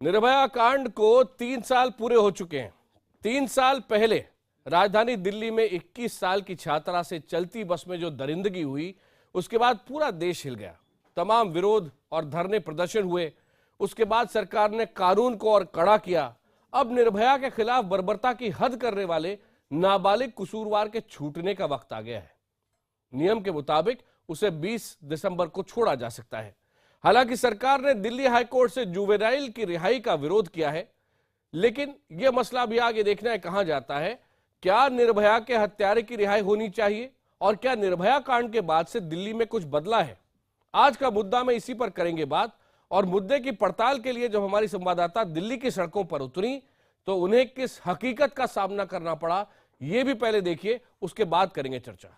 निर्भया कांड को 3 साल पूरे हो चुके हैं। 3 साल पहले राजधानी दिल्ली में 21 साल की छात्रा से चलती बस में जो दरिंदगी हुई, उसके बाद पूरा देश हिल गया। तमाम विरोध और धरने प्रदर्शन हुए। उसके बाद सरकार ने कानून को और कड़ा किया। अब निर्भया के खिलाफ बर्बरता की हद करने वाले नाबालिग कसूरवार के छूटने का वक्त आ गया है। नियम के मुताबिक उसे 20 दिसंबर को छोड़ा जा सकता है। हालांकि सरकार ने दिल्ली हाईकोर्ट से जुवेनाइल की रिहाई का विरोध किया है, लेकिन यह मसला भी आगे देखना है कहां जाता है। क्या निर्भया के हत्यारे की रिहाई होनी चाहिए और क्या निर्भया कांड के बाद से दिल्ली में कुछ बदला है? आज का मुद्दा में इसी पर करेंगे बात। और मुद्दे की पड़ताल के लिए जब हमारी संवाददाता दिल्ली की सड़कों पर उतरी तो उन्हें किस हकीकत का सामना करना पड़ा, यह भी पहले देखिए, उसके बाद करेंगे चर्चा।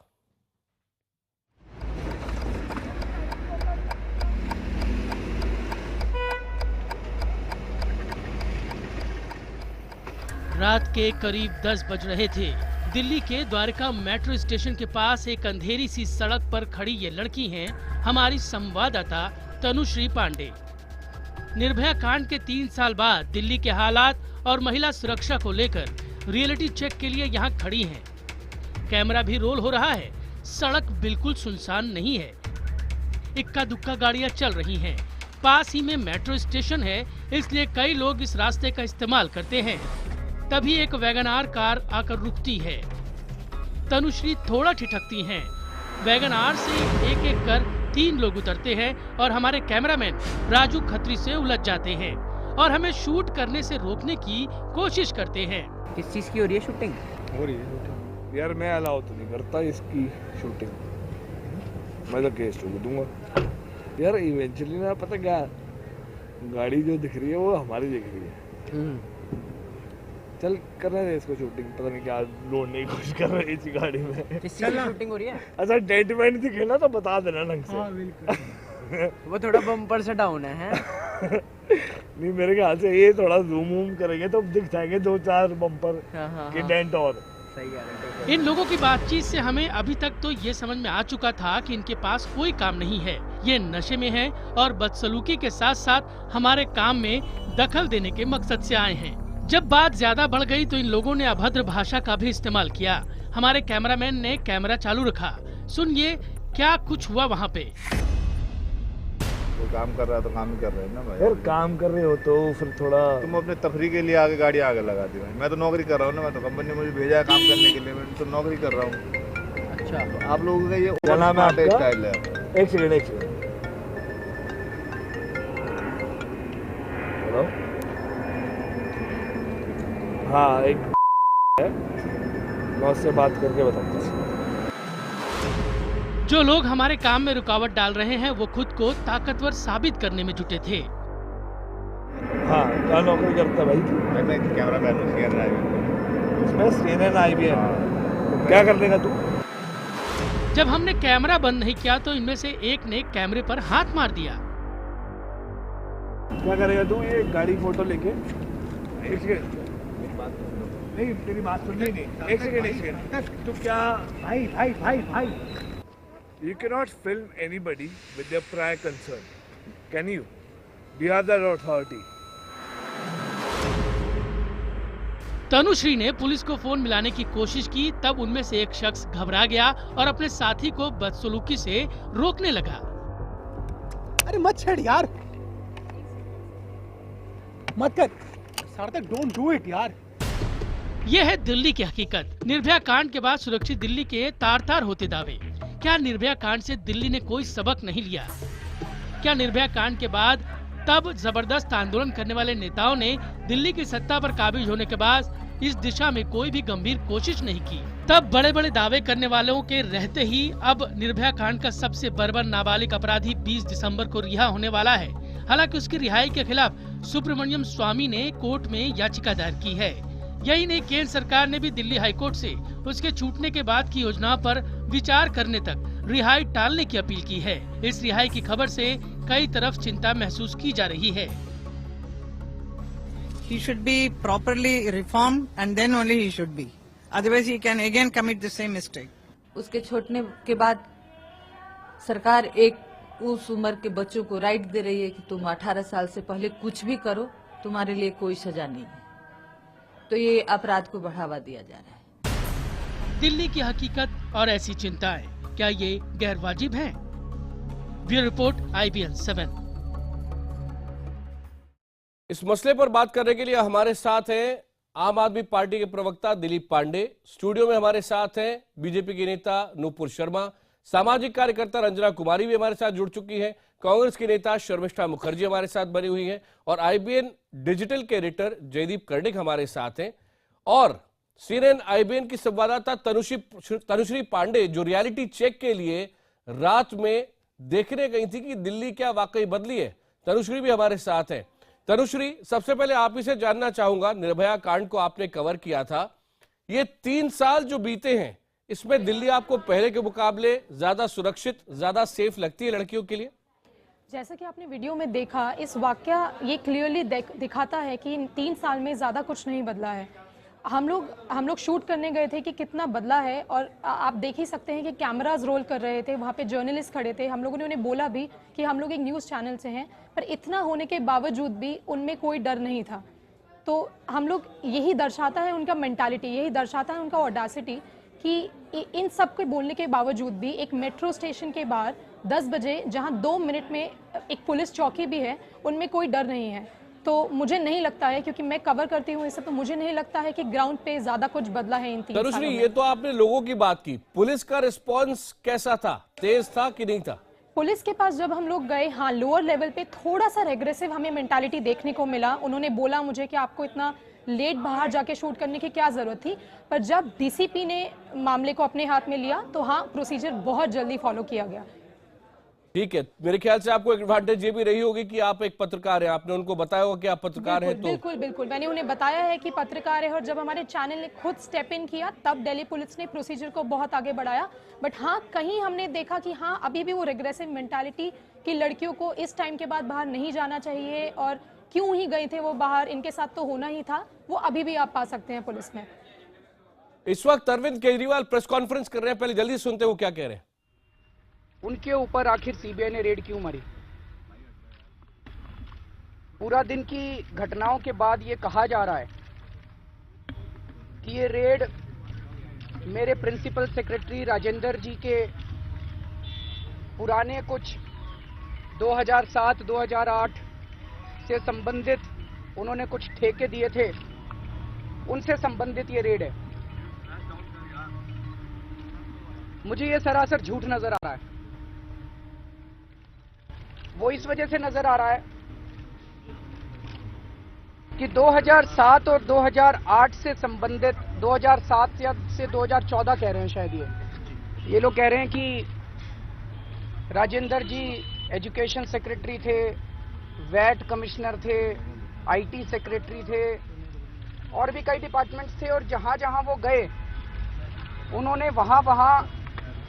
रात के करीब 10 बज रहे थे। दिल्ली के द्वारका मेट्रो स्टेशन के पास एक अंधेरी सी सड़क पर खड़ी ये लड़की हैं हमारी संवाददाता तनुश्री पांडे। निर्भया कांड के 3 साल बाद दिल्ली के हालात और महिला सुरक्षा को लेकर रियलिटी चेक के लिए यहाँ खड़ी हैं। कैमरा भी रोल हो रहा है। सड़क बिल्कुल सुनसान नहीं है। इक्का दुक्का गाड़ियाँ चल रही हैं। पास ही में मेट्रो स्टेशन है, इसलिए कई लोग इस रास्ते का इस्तेमाल करते हैं। तभी एक वैगनआर कार आकर रुकती है। तनुश्री थोड़ा ठिठकती हैं। वैगनआर से एक एक कर 3 लोग उतरते हैं और हमारे कैमरामैन राजू खत्री से उलझ जाते हैं और हमें शूट करने से रोकने की कोशिश करते हैं। किस चीज की हो रही है शूटिंग? हो रही है शूटिंग यार, मैं अलाउ तो नहीं करता इसकी शूटिंग। मैं तो केस ठोक दूंगा यार। इवेंचुअली ना, पता क्या, गाड़ी जो दिख रही है वो हमारी दिख रही है। चल करने दे इसको शूटिंग। पता नहीं क्या ढूंढने की कोशिश कर रही थी गाड़ी में। किस चीज की शूटिंग हो रही है? अच्छा, डेट वेट दिखे ना तो बता देना ढंग से। हाँ बिल्कुल। वो थोड़ा बम्पर से डाउन है। नहीं, मेरे ख्याल से ये थोड़ा जूम वूम करेंगे तो दिख जाएंगे 2-4 बम्पर के डेंट और। सही है। इन लोगों की बातचीत से हमें अभी तक तो ये समझ में आ चुका था कि इनके पास कोई काम नहीं है। ये नशे में हैं और बदसलूकी के साथ साथ हमारे काम में दखल देने के मकसद से आए हैं। जब बात ज्यादा बढ़ गई तो इन लोगों ने अभद्र भाषा का भी इस्तेमाल किया। हमारे कैमरामैन ने कैमरा चालू रखा। सुनिए क्या कुछ हुआ वहाँ पे। वो काम कर रहा है तो काम ही कर रहे हैं ना भाई। यार काम कर रहे हो तो फिर थोड़ा तुम अपने तफरी के लिए आगे गाड़ी आगे लगा दी भाई। मैं तो नौकरी कर रहा हूँ ना, मैं तो कंपनी ने मुझे भेजा है काम करने के लिए, मैं तो नौकरी कर रहा हूँ। अच्छा, तो आप लोगों का ये क्या नाम है आपका? स्टाइल है। एक सेकंड हेलो। हाँ, एक है, मैं उससे बात करके बताता हूँ। जो लोग हमारे काम में रुकावट डाल रहे हैं वो खुद को ताकतवर साबित करने में जुटे थे। हाँ, क्या नौकरी करता भाई? मैं कैमरा मैन हूँ, CNN इसमें CNN IBM। क्या कर देगा तू? जब हमने कैमरा बंद नहीं किया तो इनमें से एक ने कैमरे पर हाथ मार दिया। क्या करेगा तू? ये गाड़ी फोटो लेके। एक सेकंड, नहीं तेरी बात सुन नहीं। एक सेकंड। तो क्या भाई You cannot film anybody with their prior concern, can you? We are the authority. Tanushree ने पुलिस को फोन मिलाने की कोशिश की, तब उनमें से एक शख्स घबरा गया और अपने साथी को बदसलूकी से रोकने लगा। अरे मत छेड़ यार, मत कर। सारदा, डोंट डू इट यार। यह है दिल्ली की हकीकत। निर्भया कांड के बाद सुरक्षित दिल्ली के तार-तार होते दावे। क्या निर्भया कांड से दिल्ली ने कोई सबक नहीं लिया? क्या निर्भया कांड के बाद तब जबरदस्त आंदोलन करने वाले नेताओं ने दिल्ली की सत्ता पर काबिज होने के बाद इस दिशा में कोई भी गंभीर कोशिश नहीं की? तब बड़े बड़े दावे करने वालों के रहते ही अब निर्भया कांड का सबसे बर्बर नाबालिग अपराधी 20 दिसंबर को रिहा होने वाला है। हालांकि उसकी रिहाई के खिलाफ सुब्रमण्यम स्वामी ने कोर्ट में याचिका दायर की है। यही नहीं, केंद्र सरकार ने भी दिल्ली हाईकोर्ट से उसके छूटने के बाद की योजना पर विचार करने तक रिहाई टालने की अपील की है। इस रिहाई की खबर से कई तरफ चिंता महसूस की जा रही है। He should be properly reformed and then only he should be. Otherwise he can again commit the same mistake. उसके छूटने के बाद सरकार एक उस उम्र के बच्चों को राइट दे रही है कि तुम 18 साल से पहले कुछ भी करो, तुम्हारे लिए कोई सजा नहीं है, तो ये अपराध को बढ़ावा दिया जा रहा है। दिल्ली की हकीकत और ऐसी चिंताएं, क्या ये गैर वाजिब हैं? Bureau report IBN 7। इस मसले पर बात करने के लिए हमारे साथ हैं आम आदमी पार्टी के प्रवक्ता दिलीप पांडे। स्टूडियो में हमारे साथ हैं बीजेपी की नेता नूपुर शर्मा, सामाजिक कार्यकर्ता रंजना कुमारी भी हमारे साथ जुड़ चुकी हैं, कांग्रेस की नेता शर्मिष्ठा मुखर्जी हमारे साथ बनी हुई हैं और IBN डिजिटल के एडिटर जयदीप कर्णिक हमारे साथ हैं और CNN IBN की संवाददाता तनुश्री पांडे, जो रियलिटी चेक के लिए रात में देखने गई थी कि दिल्ली क्या वाकई बदली है। तनुश्री भी हमारे साथ है। तनुश्री, सबसे पहले आप ही से जानना चाहूंगा, निर्भया कांड को आपने कवर किया था, ये 3 साल जो बीते हैं इसमें दिल्ली आपको पहले के मुकाबले ज्यादा सुरक्षित, ज्यादा सेफ लगती है लड़कियों के लिए? जैसा कि आपने वीडियो में देखा, इस वाकया ये क्लियरली दिखाता है कि इन 3 साल में ज़्यादा कुछ नहीं बदला है। हम लोग शूट करने गए थे कि कितना बदला है और आप देख ही सकते हैं कि कैमराज रोल कर रहे थे, वहाँ पे जर्नलिस्ट खड़े थे। हम लोगों ने उन्हें बोला भी कि हम लोग एक न्यूज़ चैनल से हैं, पर इतना होने के बावजूद भी उनमें कोई डर नहीं था। तो हम लोग, यही दर्शाता है उनका मेंटालिटी, यही दर्शाता है उनका ऑडासिटी कि इन सब के बोलने के बावजूद भी एक मेट्रो स्टेशन के बाहर 10 बजे, जहां 2 मिनट में एक पुलिस चौकी भी है, उनमें कोई डर नहीं है। तो मुझे नहीं लगता है, क्योंकि मैं कवर करती हूँ इसे, तो मुझे नहीं लगता है कि ग्राउंड पे ज्यादा कुछ बदला है इन 3 सालों में। ये तो आपने लोगों की बात की, पुलिस का रिस्पॉन्स कैसा था? तेज था कि नहीं था? पुलिस के पास जब हम लोग गए, हाँ, लोअर लेवल पे थोड़ा सा रेग्रेसिव हमें मेंटालिटी देखने को मिला। उन्होंने बोला मुझे कि आपको इतना लेट बाहर जाके शूट करने की क्या जरूरत थी, पर जब DCP ने मामले को अपने हाथ में लिया तो हाँ, प्रोसीजर बहुत जल्दी फॉलो किया गया। ठीक है, मेरे ख्याल से आपको एक एडवांटेज ये भी रही होगी कि आप एक पत्रकार हैं, आपने उनको बताया होगा कि आप पत्रकार हैं। तो बिल्कुल मैंने उन्हें बताया है कि पत्रकार है, और जब हमारे चैनल ने खुद स्टेप इन किया तब दिल्ली पुलिस ने प्रोसीजर को बहुत आगे बढ़ाया। बट हाँ, कहीं हमने देखा कि हाँ, अभी भी वो रेग्रेसिव मेंटालिटी कि लड़कियों को इस टाइम के बाद बाहर नहीं जाना चाहिए और क्यों ही गए थे वो बाहर, इनके साथ तो होना ही था, वो अभी भी आप पा सकते हैं पुलिस में। इस वक्त अरविंद केजरीवाल प्रेस कॉन्फ्रेंस कर रहे हैं, पहले जल्दी सुनते हैं वो क्या कह रहे हैं। उनके ऊपर आखिर CBI ने रेड क्यों मारी? पूरा दिन की घटनाओं के बाद ये कहा जा रहा है कि ये रेड मेरे प्रिंसिपल सेक्रेटरी राजेंद्र जी के पुराने कुछ 2007-2008 से संबंधित उन्होंने कुछ ठेके दिए थे, उनसे संबंधित ये रेड है। मुझे ये सरासर झूठ नजर आ रहा है। वो इस वजह से नजर आ रहा है कि 2007 और 2008 से संबंधित, 2007 से 2014 कह रहे हैं शायद ये लोग कह रहे हैं कि राजेंद्र जी एजुकेशन सेक्रेटरी थे, वैट कमिश्नर थे, IT सेक्रेटरी थे और भी कई डिपार्टमेंट्स थे, और जहां जहां वो गए उन्होंने वहां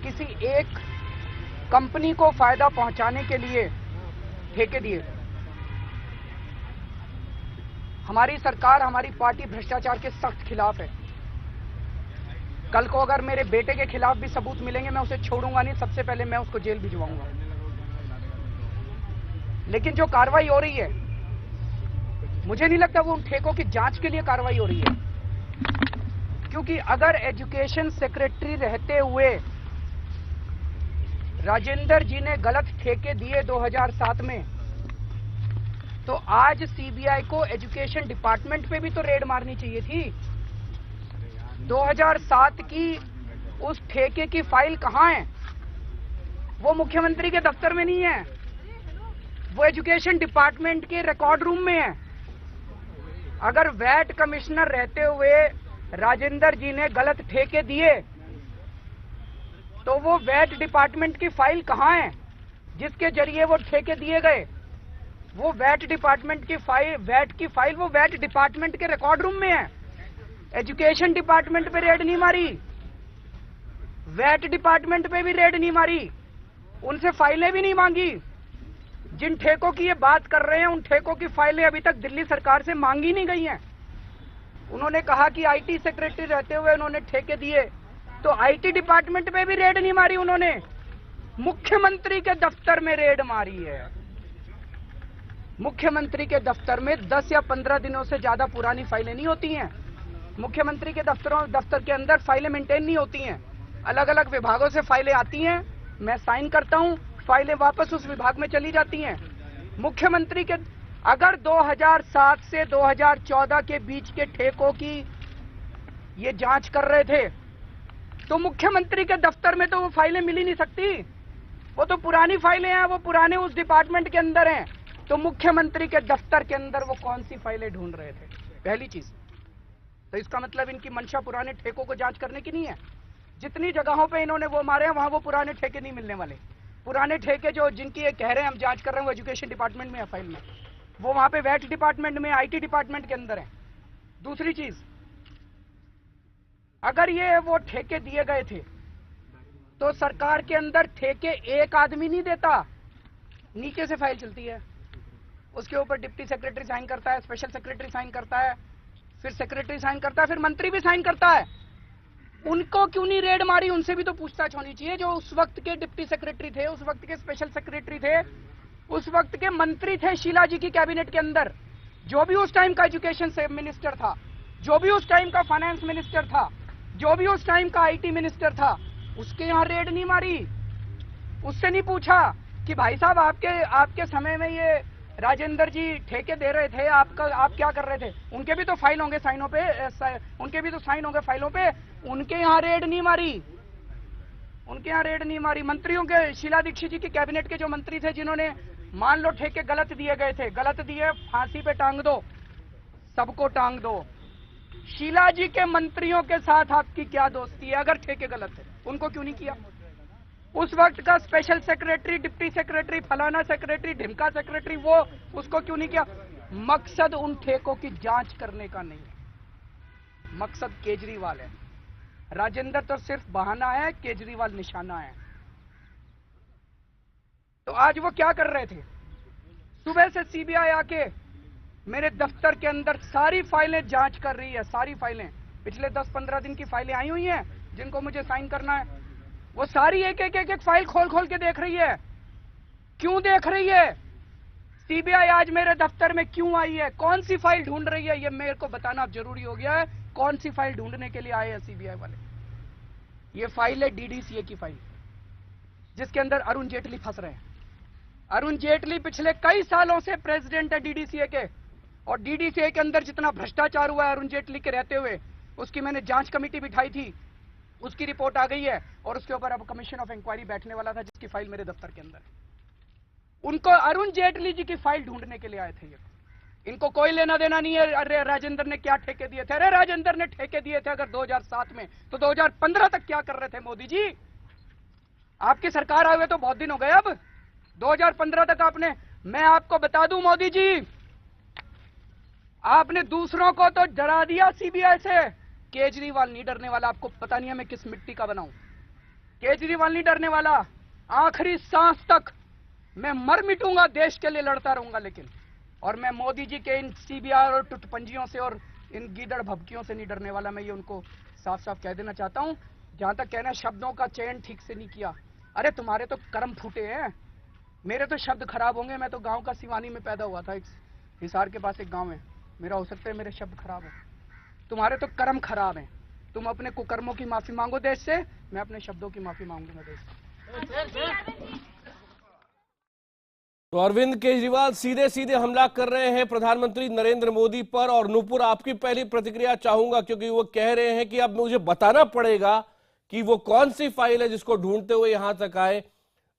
किसी एक कंपनी को फायदा पहुंचाने के लिए ठेके दिए। हमारी सरकार, हमारी पार्टी भ्रष्टाचार के सख्त खिलाफ है। कल को अगर मेरे बेटे के खिलाफ भी सबूत मिलेंगे, मैं उसे छोड़ूंगा नहीं, सबसे पहले मैं उसको जेल भिजवाऊंगा। लेकिन जो कार्रवाई हो रही है, मुझे नहीं लगता वो उन ठेकों की जांच के लिए कार्रवाई हो रही है, क्योंकि अगर एजुकेशन सेक्रेटरी रहते हुए राजेंद्र जी ने गलत ठेके दिए 2007 में, तो आज CBI को एजुकेशन डिपार्टमेंट पे भी तो रेड मारनी चाहिए थी। 2007 की उस ठेके की फाइल कहां है? वो मुख्यमंत्री के दफ्तर में नहीं है, वो एजुकेशन डिपार्टमेंट के रिकॉर्ड रूम में है। अगर वैट कमिश्नर रहते हुए राजेंद्र जी ने गलत ठेके दिए, तो वो वैट डिपार्टमेंट की फाइल कहां है जिसके जरिए वो ठेके दिए गए? वो वैट डिपार्टमेंट की फाइल, वो वैट डिपार्टमेंट के रिकॉर्ड रूम में है। एजुकेशन डिपार्टमेंट पे रेड नहीं मारी, वैट डिपार्टमेंट पे भी रेड नहीं मारी, उनसे फाइलें भी नहीं मांगी। जिन ठेकों की ये बात कर रहे हैं, उन ठेकों की फाइलें अभी तक दिल्ली सरकार से मांगी नहीं गई हैं। उन्होंने कहा कि IT सेक्रेटरी रहते हुए उन्होंने ठेके दिए, तो IT डिपार्टमेंट पे भी रेड नहीं मारी उन्होंने, मुख्यमंत्री के दफ्तर में रेड मारी है। मुख्यमंत्री के दफ्तर में 10 या 15 दिनों से ज्यादा पुरानी फाइलें नहीं होती हैं। मुख्यमंत्री के दफ्तर के अंदर फाइलें मेंटेन नहीं होती हैं। अलग अलग विभागों से फाइलें आती हैं, मैं साइन करता हूं, फाइलें वापस उस विभाग में चली जाती हैं। मुख्यमंत्री के अगर 2007 से 2014 के बीच के ठेकों की ये जांच कर रहे थे तो मुख्यमंत्री के दफ्तर में तो वो फाइलें मिल ही नहीं सकती। वो तो पुरानी फाइलें हैं, वो पुराने उस डिपार्टमेंट के अंदर हैं। तो मुख्यमंत्री के दफ्तर के अंदर वो कौन सी फाइलें ढूंढ रहे थे? पहली चीज तो इसका मतलब इनकी मंशा पुराने ठेकों को जांच करने की नहीं है। जितनी जगहों पे इन्होंने वो मारे हैं वहां वो पुराने ठेके नहीं मिलने वाले। पुराने ठेके जो जिनकी ये कह रहे हैं हम जांच कर रहे हैं वो एजुकेशन डिपार्टमेंट में है फाइल में, वो वहां पे वैट डिपार्टमेंट में, IT डिपार्टमेंट के अंदर है। दूसरी चीज, अगर ये वो ठेके दिए गए थे तो सरकार के अंदर ठेके एक आदमी नहीं देता, नीचे से फाइल चलती है, उसके ऊपर डिप्टी सेक्रेटरी साइन करता है, स्पेशल सेक्रेटरी साइन करता है, फिर सेक्रेटरी साइन करता है, फिर मंत्री भी साइन करता है। उनको क्यों नहीं रेड मारी? उनसे भी तो पूछताछ होनी चाहिए। जो उस वक्त के डिप्टी सेक्रेटरी थे, उस वक्त के स्पेशल सेक्रेटरी थे, उस वक्त के मंत्री थे शीला जी की कैबिनेट के अंदर, जो भी उस टाइम का एजुकेशन मिनिस्टर था, जो भी उस टाइम का फाइनेंस मिनिस्टर था, जो भी उस टाइम का IT मिनिस्टर था, उसके यहाँ रेड नहीं मारी। उससे नहीं पूछा कि भाई साहब आपके समय में ये राजेंद्र जी ठेके दे रहे थे, आप क्या कर रहे थे? उनके भी तो फाइल होंगे साइनों पे, उनके भी तो साइन होंगे फाइलों पे। उनके यहाँ रेड नहीं मारी, उनके यहाँ रेड नहीं मारी। मंत्रियों के, शीला दीक्षित जी की कैबिनेट के जो मंत्री थे जिन्होंने मान लो ठेके गलत दिए गए थे, गलत दिए, फांसी पे टांग दो, सबको टांग दो। शीला जी के मंत्रियों के साथ आपकी क्या दोस्ती है? अगर ठेके गलत है उनको क्यों नहीं किया? उस वक्त का स्पेशल सेक्रेटरी, डिप्टी सेक्रेटरी, फलाना सेक्रेटरी, ढिमका सेक्रेटरी, वो उसको क्यों नहीं किया? मकसद उन ठेकों की जांच करने का नहीं है, मकसद केजरीवाल है। राजेंद्र तो सिर्फ बहाना है, केजरीवाल निशाना है। तो आज वो क्या कर रहे थे? सुबह से CBI आके मेरे दफ्तर के अंदर सारी फाइलें जांच कर रही है, सारी फाइलें, पिछले 10-15 दिन की फाइलें आई हुई हैं जिनको मुझे साइन करना है, वो सारी एक फाइल खोल के देख रही है। क्यों देख रही है? CBI आज मेरे दफ्तर में क्यों आई है? कौन सी फाइल ढूंढ रही है? ये मेरे को बताना अब जरूरी हो गया है। कौन सी फाइल ढूंढने के लिए आए हैं CBI वाले? ये फाइल है DDCA की फाइल, जिसके अंदर अरुण जेटली फंस रहे हैं। अरुण जेटली पिछले कई सालों से प्रेसिडेंट है DDCA के, और DDCA के अंदर जितना भ्रष्टाचार हुआ है अरुण जेटली के रहते हुए, उसकी मैंने जांच कमेटी बिठाई थी, उसकी रिपोर्ट आ गई है, और उसके ऊपर अब कमीशन ऑफ इंक्वायरी बैठने वाला था, जिसकी फाइल मेरे दफ्तर के अंदर है। उनको अरुण जेटली जी की फाइल ढूंढने के लिए आए थे ये। इनको कोई लेना देना नहीं है अरे राजेंद्र ने क्या ठेके दिए थे। अरे राजेंद्र ने ठेके दिए थे अगर 2007 में, तो 2015 तक क्या कर रहे थे मोदी जी? आपकी सरकार आए हुए तो बहुत दिन हो गए। अब 2015 तक आपने, मैं आपको बता दूं मोदी जी, आपने दूसरों को तो डरा दिया CBI से। केजरीवाल नहीं डरने वाला। आपको पता नहीं है मैं किस मिट्टी का बनाऊं। केजरीवाल नहीं डरने वाला। आखिरी सांस तक मैं मर मिटूंगा, देश के लिए लड़ता रहूंगा, लेकिन और मैं मोदी जी के इन CBI और टुटपंजियों से और इन गीदड़ भभकियों से नहीं डरने वाला। मैं ये उनको साफ साफ कह देना चाहता हूं। जहां तक कहना शब्दों का चयन ठीक से नहीं किया, अरे तुम्हारे तो कर्म फूटे हैं, मेरे तो शब्द खराब होंगे। मैं तो गांव का सिवानी में पैदा हुआ था, हिसार के पास एक गांव है मेरा, हो सकता है मेरे शब्द खराब हो, तुम्हारे तो कर्म खराब हैं। तुम अपने कुकर्मों की माफी मांगो देश से, मैं अपने शब्दों की माफी मांगूंगा देश से। तो अरविंद केजरीवाल सीधे सीधे हमला कर रहे हैं प्रधानमंत्री नरेंद्र मोदी पर। और नूपुर, आपकी पहली प्रतिक्रिया चाहूंगा, क्योंकि वो कह रहे हैं कि अब मुझे बताना पड़ेगा कि वो कौन सी फाइल है जिसको ढूंढते हुए यहां तक आए।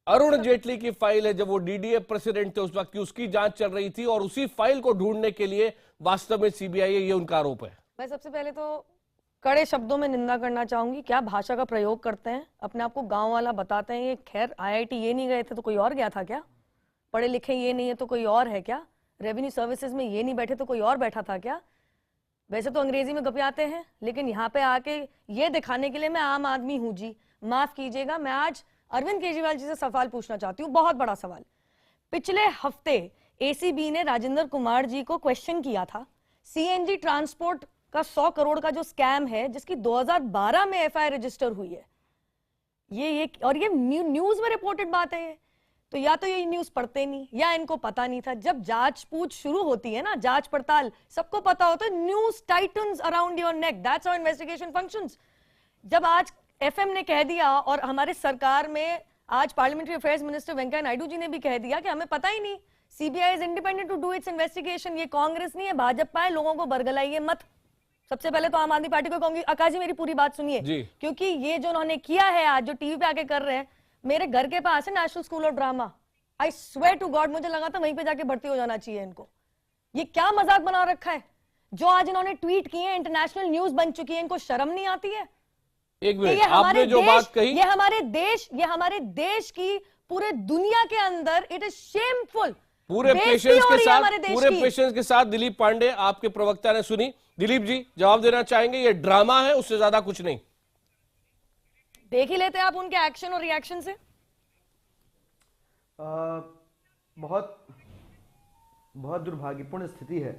अरुण जेटली की फाइल है, जब वो DDA प्रेसिडेंट थे उस वक्त की, उसकी जांच चल रही थी, और उसी फाइल को ढूंढने के लिए वास्तव में CBI है, ये उनका आरोप है। मैं सबसे पहले तो कड़े शब्दों में निंदा करना चाहूंगी। क्या भाषा का प्रयोग करते हैं, अपने आप को गांव वाला बताते हैं। ये खैर IIT ये नहीं गए थे तो कोई और गया था क्या? पढ़े लिखे ये नहीं है तो कोई और है क्या? रेवेन्यू सर्विसेज में ये नहीं बैठे तो कोई और बैठा था क्या? वैसे तो अंग्रेजी में गपियाते हैं, लेकिन यहाँ पे आके ये दिखाने के लिए मैं आम आदमी हूँ जी, माफ कीजिएगा। मैं आज अरविंद केजरीवाल जी से सवाल पूछना चाहती हूँ, बहुत बड़ा सवाल। पिछले हफ्ते ACB ने राजेंद्र कुमार जी को क्वेश्चन किया था CNG ट्रांसपोर्ट का 100 करोड़ का जो स्कैम है, जिसकी 2012 में FIR रजिस्टर हुई है, ये और ये न्यूज में रिपोर्टेड बात है। तो या तो ये न्यूज पढ़ते नहीं या इनको पता नहीं था। जब जांच पूछ शुरू होती है ना, जांच पड़ताल, सबको पता होता है news titans around your neck, that's how investigation functions. जब आज एफएम ने कह दिया और हमारे सरकार में आज parliamentary affairs minister Venkaiah Naidu ji ने भी कह दिया कि हमें पता ही नहीं, CBI is independent to do its investigation, ये कांग्रेस नहीं है, भाजपा है, लोगों को बरगलाइए मत। सबसे पहले तो आम आदमी पार्टी को कहूंगी, आकाश जी मेरी पूरी बात सुनिए, क्योंकि ये जो उन्होंने किया है आज, जो टीवी पे आके कर रहे हैं, मेरे घर के पास है national school of drama, I swear to God, मुझे लगा था वहीं पे जाके भर्ती हो जाना चाहिए इनको। ये क्या मजाक बना रखा है जो आज इन्होंने ट्वीट किए हैं, इंटरनेशनल न्यूज बन चुकी है, इनको शर्म नहीं आती है? एक मिनट, आपने जो बात कही, ये हमारे देश की पूरे दुनिया के अंदर इट इज शेमफुल। पूरे पेशेंस के साथ दिलीप पांडे आपके प्रवक्ता ने सुनी। दिलीप जी जवाब देना चाहेंगे? ये ड्रामा है, उससे ज्यादा कुछ नहीं। देख ही लेते हैं आप उनके एक्शन और रिएक्शन से। बहुत दुर्भाग्यपूर्ण स्थिति है।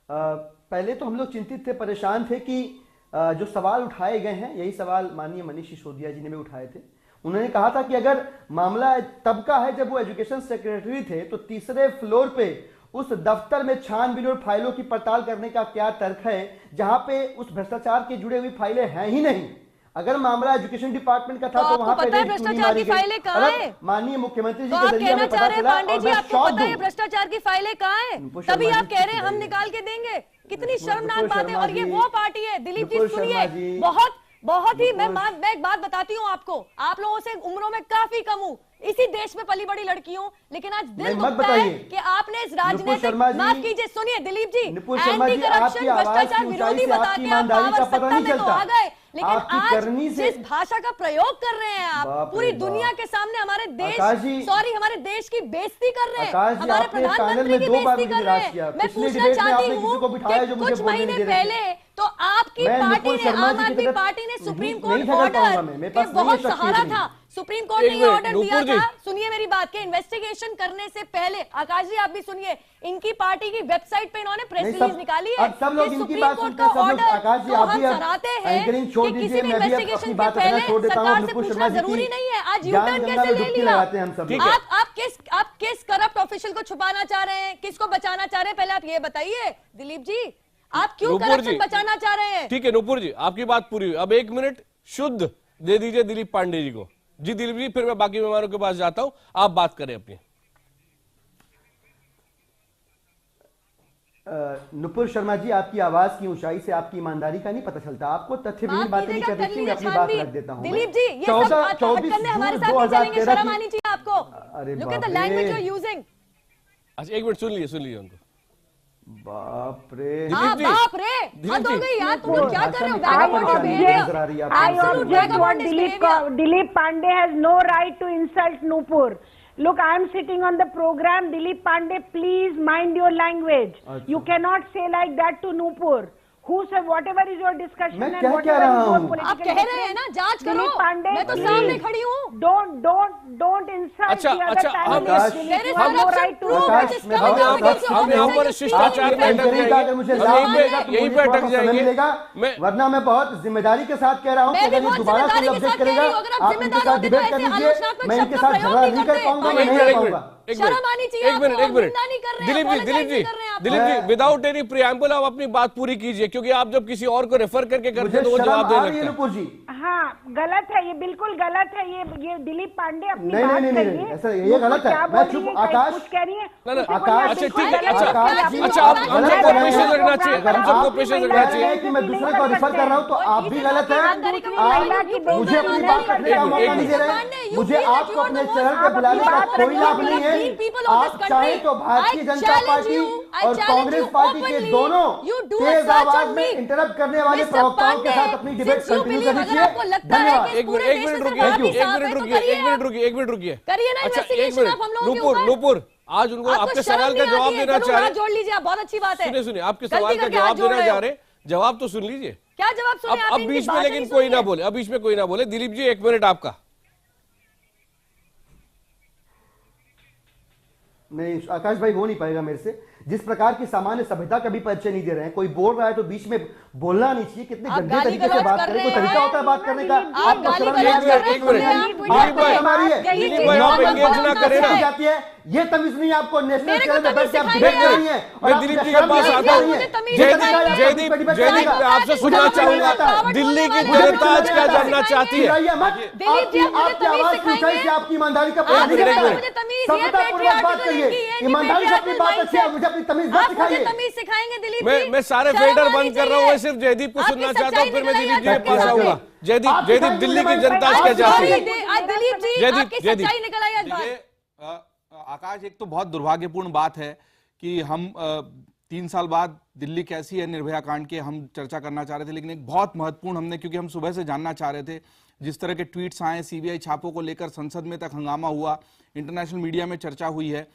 पहले तो हम लोग चिंतित थे, परेशान थे कि जो सवाल उठाए गए हैं, यही सवाल माननीय मनीष सिसोदिया जी ने भी उठाए थे। उन्होंने कहा था कि अगर मामला तब का है जब वो एजुकेशन सेक्रेटरी थे, तो तीसरे फ्लोर पे उस दफ्तर में छानबीन और फाइलों की पड़ताल करने का क्या तर्क है, जहां पे उस भ्रष्टाचार के जुड़े हुई फाइलें हैं ही नहीं। अगर मामला एजुकेशन डिपार्टमेंट का था तो वहां पे भ्रष्टाचार की फाइलें कहां है? माननीय मुख्यमंत्री जी तो के आप जरिए कहना हमें चाह पता रहे हैं चला, पांडे जी, और आपको पता है भ्रष्टाचार की फाइलें कहां है, तभी आप कह रहे हैं हम निकाल के देंगे? कितनी शर्मनाक बात है। और ये वो पार्टी है, दिलीप जी सुनिए, बहुत ही मैं एक बात बताती हूँ आपको, आप लोगों से उम्रों में काफी कम हूँ, इसी देश में पली बड़ी लड़की हूँ, लेकिन आज दिल दुखता है कि आपने इस राजनीतिक, माफ कीजिए, सुनिए दिलीप जी, एंटी करप्शन भ्रष्टाचार विरोधी बता के आप पावर सत्ता में तो आ गए, लेकिन आज जिस भाषा का प्रयोग कर रहे हैं आप, पूरी दुनिया के सामने हमारे देश, हमारे देश की बेइज्जती कर रहे हैं, हमारे प्रधानमंत्री की बेइज्जती कर रहे हैं। मैं पूछना चाहती हूँ कि कुछ महीने पहले तो आपकी पार्टी ने, आम आदमी पार्टी ने सुप्रीम कोर्ट ऑर्डर के बहुत सहारा था, सुप्रीम कोर्ट ने ये ऑर्डर दिया था, सुनिए मेरी बात, के इन्वेस्टिगेशन करने से पहले, आकाश जी आप भी सुनिए, इनकी पार्टी की वेबसाइट पे इन्होंने प्रेस रिलीज निकाली है कि सुप्रीम कोर्ट का ऑर्डर तो हम सराहते हैं कि किसी भी इन्वेस्टिगेशन के पहले सरकार से पूछना जरूरी नहीं है। आज यूटर्न कैसे ले लिया? आप किस करप्ट ऑफिशियल को छुपाना चाह रहे हैं, किसको बचाना चाह रहे हैं, पहले आप ये बताइए दिलीप जी, आप क्यों करप्शन बचाना चाह रहे हैं? ठीक है नूपुर जी, आपकी बात पूरी हुई। अब 1 मिनट शुद्ध दे दीजिए दिलीप पांडे जी को। जी दिलीप जी, फिर मैं बाकी मेहमानों के पास जाता हूं, आप बात करें अपनी। नुपुर शर्मा जी, आपकी आवाज की ऊंचाई से आपकी ईमानदारी का नहीं पता चलता, आपको तथ्यहीन बातें नहीं करनी चाहिए। मैं अपनी बात रख देता हूं। दिलीप जी, ये सब 24 हमारे साथ नहीं चलेंगे, शर्म आनी चाहिए आपको। Look at the language you are using. अच्छा 1 मिनट सुन लीजिए उनको। बाप रे, बाप रे, हद हो गई यार, तुम क्या कर रहे हो? Dilip Pandey has no right to insult Nupur. Look, I am sitting on the program. Dilip Pandey, please mind your language. You cannot say like that to Nupur. Who said whatever is your discussion and whatever is your political? आप कह रहे हैं ना, जांच करो, मैं तो सामने खड़ी हूँ। Don't insult the other हम यहाँ पर शिष्टाचार में अटक जाएंगे, यहीं पे अटक जाएंगे। वरना मैं बहुत जिम्मेदारी के साथ कह रहा हूँ कि अगर ये दोबारा कोई ऑब्जेक्ट करेगा, आप इनके साथ डिबेट कर लीजिए, मैं इनके साथ झगड़ा नहीं कर पाऊंगा, मैं नहीं कर पाऊंगा। शर्म आनी चाहिए। एक minute Dilip ji, without any preamble आप अपनी बात पूरी कीजिए, क्योंकि आप जब किसी और को रेफर करके करते हैं तो वो जवाब दे लगता है। हाँ, गलत है, ये बिल्कुल गलत है। ये दिलीप पांडे अपनी नहीं, बात नहीं, करिए। ऐसा ये गलत है। मैं चुप, आकाश कुछ कह रही है। आकाश, अच्छा ठीक है, अच्छा आप हम सबको पेशेंस रखना चाहिए, हम सबको पेशेंस रखना चाहिए कि मैं दूसरे को रेफर कर रहा हूँ तो आप भी गलत है। आप मुझे अपनी बात रखने का मौका नहीं दे रहे, मुझे आपको अपने चैनल पे बुलाने का कोई लाभ नहीं है। आप चाहे तो भारतीय जनता पार्टी और कांग्रेस पार्टी के दोनों तेज आवाज में इंटरप्ट करने वाले प्रवक्ताओं के साथ अपनी डिबेट कंटिन्यू कर दीजिए। धन्यवाद। एक मिनट रुकिए। अच्छा 1 मिनट, नूपुर आज उनको आपके सवाल का जवाब देना चाह रहे हैं, जोड़ लीजिए, बहुत अच्छी बात है। सुनिए आपके सवाल का जवाब देना चाह रहे हैं, जवाब तो सुन लीजिए। क्या जवाब सुने? अब बीच में लेकिन कोई ना बोले, अब बीच में कोई ना बोले। दिलीप जी 1 मिनट आपका। नहीं आकाश भाई, हो नहीं पाएगा मेरे से। जिस प्रकार की सामान्य सभ्यता का भी परिचय नहीं दे रहे हैं। कोई बोल रहा है तो बीच में बोलना नहीं चाहिए। कितने गंदे तरीके से बात करें, कोई तरीका होता है बात करने का? आपको शर्म नहीं आती है? जाती है, ये तमीज नहीं आपको। नेशनल चैनल में बैठ के आप डिबेट कर रही हैं। मैं दिलीप जी के पास आता हूँ। जयदीप आपसे सुनना चाहूंगा, दिल्ली की जनता आज क्या जानना चाहती है? आपकी आवाज पूछाई से आपकी ईमानदारी का सभ्यतापूर्वक बात करिए। ईमानदारी से अपनी बात अच्छी है, मुझे अपनी तमीज मत सिखाइए। सिखाएंगे दिलीप। मैं सारे फेडर बंद कर रहा हूँ, सिर्फ जयदीप को सुनना चाहता हूँ, फिर मैं दिलीप जी के पास आऊंगा। जयदीप दिल्ली की जनता आज क्या चाहती है? दिलीप जी आपकी सच्चाई निकल आई आज बाहर। आकाश, एक तो बहुत दुर्भाग्यपूर्ण बात है कि हम 3 साल बाद दिल्ली कैसी है निर्भया कांड के हम चर्चा करना चाह रहे थे, लेकिन एक बहुत महत्वपूर्ण हमने, क्योंकि हम सुबह से जानना चाह रहे थे, जिस तरह के ट्वीट्स आए, सीबीआई छापों को लेकर संसद में तक हंगामा हुआ, इंटरनेशनल मीडिया में चर्चा हुई है।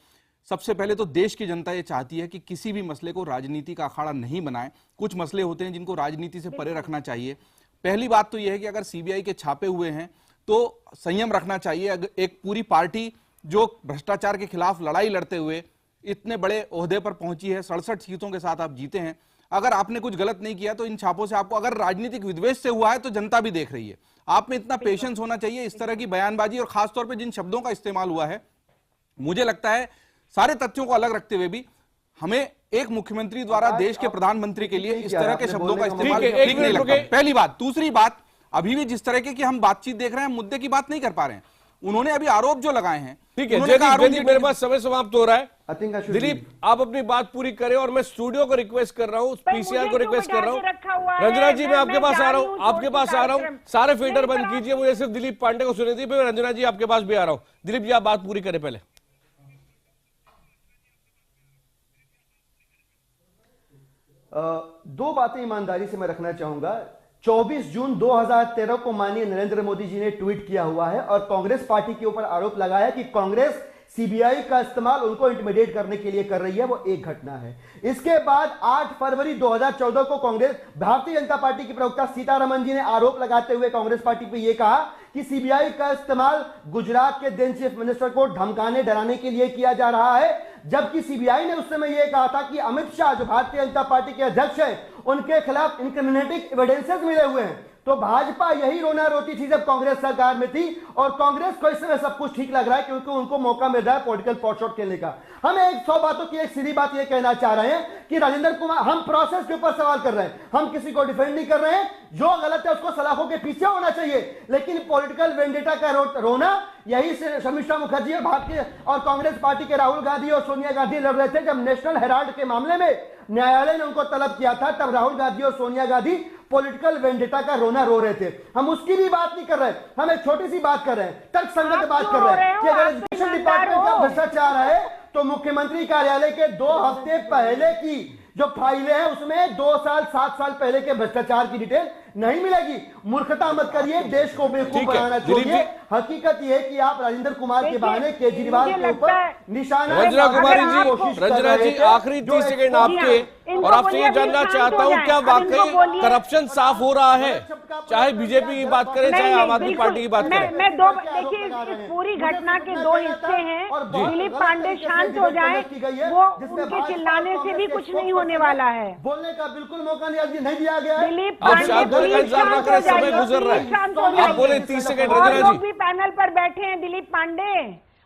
सबसे पहले तो देश की जनता ये चाहती है कि किसी भी मसले को राजनीति का अखाड़ा नहीं बनाए। कुछ मसले होते हैं जिनको राजनीति से परे रखना चाहिए। पहली बात तो यह है कि अगर सीबीआई के छापे हुए हैं तो संयम रखना चाहिए। एक पूरी पार्टी जो भ्रष्टाचार के खिलाफ लड़ाई लड़ते हुए इतने बड़े ओहदे पर पहुंची है, 67 सीटों के साथ आप जीते हैं, अगर आपने कुछ गलत नहीं किया तो इन छापों से आपको, अगर राजनीतिक विद्वेष से हुआ है तो जनता भी देख रही है। आप में इतना पेशेंस होना चाहिए। इस तरह की बयानबाजी और खासतौर पर जिन शब्दों का इस्तेमाल हुआ है, मुझे लगता है सारे तथ्यों को अलग रखते हुए भी हमें एक मुख्यमंत्री द्वारा देश के प्रधानमंत्री के लिए इस तरह के शब्दों का इस्तेमाल ठीक नहीं लगता। पहली बात। दूसरी बात, अभी भी जिस तरह की हम बातचीत देख रहे हैं, मुद्दे की बात नहीं कर पा रहे हैं। उन्होंने अभी आरोप जो लगाए हैं, ठीक है जयदीप, मेरे पास समय समाप्त हो रहा है। दिलीप आप अपनी बात पूरी करें और मैं स्टूडियो को रिक्वेस्ट कर रहा हूँ, पीसीआर को रिक्वेस्ट कर रहा हूँ। रंजना जी मैं आपके पास आ रहा हूँ, आपके पास आ रहा हूँ। सारे फेडर बंद कीजिए, मुझे सिर्फ दिलीप पांडे को सुने दीजिए। रंजना जी आपके पास भी आ रहा हूँ। दिलीप जी आप बात पूरी करें पहले। दो बातें ईमानदारी से मैं रखना चाहूंगा। 24 जून 2013 को माननीय नरेंद्र मोदी जी ने ट्वीट किया हुआ है और कांग्रेस पार्टी के ऊपर आरोप लगाया कि कांग्रेस सीबीआई का इस्तेमाल उनको इंटिमिडेट करने के लिए कर रही है। वो एक घटना है। इसके बाद 8 फरवरी 2014 को कांग्रेस, भारतीय जनता पार्टी की प्रवक्ता सीतारमन जी ने आरोप लगाते हुए कांग्रेस पार्टी पर यह कहा कि सीबीआई का इस्तेमाल गुजरात के देन चीफ मिनिस्टर को धमकाने डराने के लिए किया जा रहा है, जबकि सीबीआई ने उस समय यह कहा था कि अमित शाह जो भारतीय जनता पार्टी के अध्यक्ष हैं, उनके खिलाफ इनक्रिमिनेटिंग एविडेंसेस मिले हुए हैं। तो भाजपा यही रोना रोती थी जब कांग्रेस सरकार में थी, और कांग्रेस को इस समय सब कुछ ठीक लग रहा है क्योंकि उनको मौका मिल रहा है पॉलिटिकल पॉटशॉट खेलने का। हम 100 बातों की एक सीधी बात ये कहना चाह रहे हैं कि राजेंद्र कुमार, हम प्रोसेस के ऊपर सवाल कर रहे हैं, हम किसी को डिफेंड नहीं कर रहे हैं। जो गलत है उसको सलाखों के पीछे होना चाहिए, लेकिन पॉलिटिकल वेंडेटा का रोना, यही से शर्मिष्ठा मुखर्जी और भारतीय और कांग्रेस पार्टी के राहुल गांधी और सोनिया गांधी लड़ रहे थे। जब नेशनल हेराल्ड के मामले में न्यायालय ने उनको तलब किया था, तब राहुल गांधी और सोनिया गांधी पॉलिटिकल वेंडेटा का रोना रो रहे थे। हम उसकी भी बात नहीं कर रहे, हम एक छोटी सी बात कर रहे हैं, तर्कसंगत बात कर रहे हैं कि अगर एजुकेशन डिपार्टमेंट का भ्रष्टाचार है तो मुख्यमंत्री कार्यालय के 2 हफ्ते पहले की जो फाइलें हैं उसमें 2 साल 7 साल पहले के भ्रष्टाचार की डिटेल नहीं मिलेगी। मूर्खता मत करिए, देश को बेवकूफ बनाना छोड़िए। हकीकत यह है कि आप राजेंद्र कुमार के बहाने केजरीवाल के ऊपर निशाना। रंजना कुमारी जी, रंजना जी आखिरी 30 सेकंड आपके, और आपसे ये जानना चाहता हूँ क्या वाकई करप्शन साफ हो रहा है? चाहे बीजेपी की बात करें, चाहे आम आदमी पार्टी की बात करें। मैं दो देखिए, इस पूरी घटना के 2 हिस्से हैं। दिलीप पांडे शांत हो जाए, वो उनके चिल्लाने से भी कुछ नहीं होने वाला है। बोलने का बिल्कुल मौका नहीं दिया गया। दिलीप पांडे समय गुजर रहा है, आप बोले 30 सेकंड। रंजना जी पैनल पर बैठे हैं, दिलीप पांडे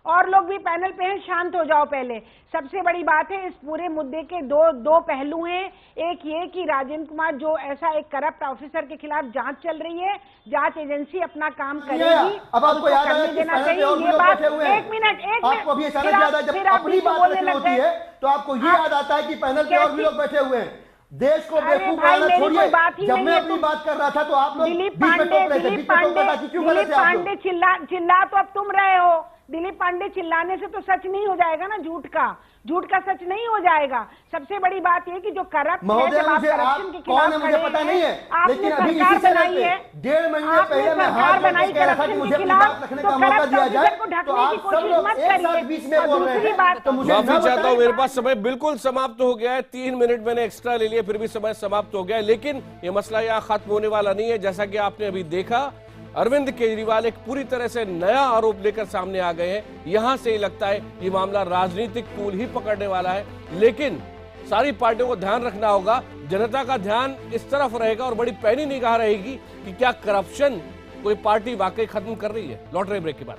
और लोग भी पैनल पे हैं, शांत हो जाओ पहले। सबसे बड़ी बात है, इस पूरे मुद्दे के दो पहलू हैं। एक ये कि राजेंद्र कुमार जो ऐसा एक करप्ट ऑफिसर के खिलाफ जांच चल रही है, जांच एजेंसी अपना काम करेगी। अब आपको याद है कि देना चाहिए ये बात। एक मिनट आपको भी अचानक याद है जब अपनी बात होती है तो आपको ये याद आता है कि पैनल पे और भी लोग बैठे हुए हैं। देश को बेवकूफ बनाना छोड़िए। जब मैं अपनी बात कर रहा था तो आप लोग दिलीप पांडे चिल्ला तो अब तुम रहे हो। दिलीप पांडे चिल्लाने से तो सच नहीं हो जाएगा ना, झूठ का सच नहीं हो जाएगा। सबसे बड़ी बात यह कि जो करप्ट है, जब आप करप्शन के खिलाफ मुझे पता नहीं है, आपने सरकार बनाई है, 1.5 महीने पहले मैं सरकार बनाई करप्शन के खिलाफ, तो करप्ट ऑफिसर को ढकने की कोशिश मत करिए। और दूसरी बात, तो माफी चाहता हूँ, मेरे पास समय बिल्कुल समाप्त हो गया है। 3 मिनट मैंने एक्स्ट्रा ले लिए, फिर भी समय समाप्त हो गया है। लेकिन ये मसला यहाँ खत्म होने वाला नहीं है। जैसा कि आपने अभी देखा, अरविंद केजरीवाल एक पूरी तरह से नया आरोप लेकर सामने आ गए हैं। यहां से ही लगता है ये मामला राजनीतिक तूल ही पकड़ने वाला है। लेकिन सारी पार्टियों को ध्यान रखना होगा, जनता का ध्यान इस तरफ रहेगा और बड़ी पैनी निगाह रहेगी कि क्या करप्शन कोई पार्टी वाकई खत्म कर रही है। लौट रहे ब्रेक के बाद।